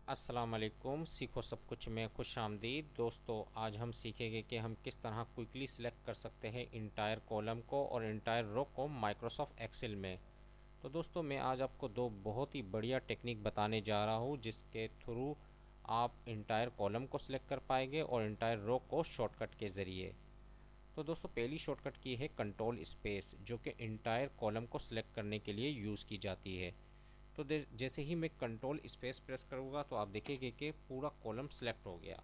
अस्सलाम वालेकुम। सीखो सब कुछ में खुश आमदीद। दोस्तों, आज हम सीखेंगे कि हम किस तरह क्विकली सिलेक्ट कर सकते हैं इंटायर कॉलम को और इंटायर रो को माइक्रोसॉफ्ट एक्सेल में। तो दोस्तों, मैं आज आपको दो बहुत ही बढ़िया टेक्निक बताने जा रहा हूँ जिसके थ्रू आप इंटायर कॉलम को सिलेक्ट कर पाएंगे और इंटायर रो को शॉर्टकट के ज़रिए। तो दोस्तों, पहली शॉर्टकट की है कंट्रोल स्पेस, जो कि इंटायर कॉलम को सिलेक्ट करने के लिए यूज़ की जाती है। तो जैसे ही मैं कंट्रोल स्पेस प्रेस करूँगा तो आप देखेंगे कि पूरा कॉलम सेलेक्ट हो गया।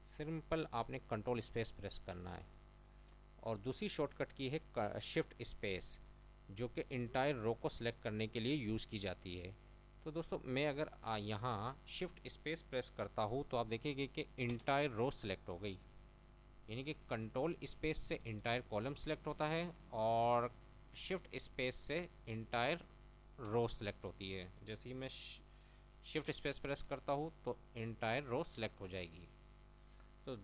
सिंपल आपने कंट्रोल स्पेस प्रेस करना है। और दूसरी शॉर्टकट की है शिफ्ट स्पेस, जो कि इंटायर रो को सिलेक्ट करने के लिए यूज़ की जाती है। तो दोस्तों, मैं अगर यहाँ शिफ्ट स्पेस प्रेस करता हूँ तो आप देखेंगे कि इंटायर रो सिलेक्ट हो गई। यानी कि कंट्रोल स्पेस से इंटायर कॉलम सेलेक्ट होता है और शिफ्ट स्पेस से इंटायर रो सेलेक्ट होती है। जैसे ही मैं शिफ्ट स्पेस प्रेस करता हूँ तो इंटायर रो सेलेक्ट हो जाएगी। तो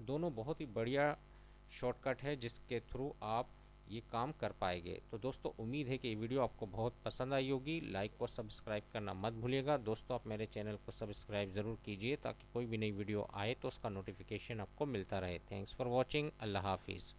दोनों बहुत ही बढ़िया शॉर्टकट है जिसके थ्रू आप ये काम कर पाएंगे। तो दोस्तों, उम्मीद है कि ये वीडियो आपको बहुत पसंद आई होगी। लाइक और सब्सक्राइब करना मत भूलिएगा। दोस्तों, आप मेरे चैनल को सब्सक्राइब ज़रूर कीजिए ताकि कोई भी नई वीडियो आए तो उसका नोटिफिकेशन आपको मिलता रहे। Thanks for watching. अल्लाह हाफिज़।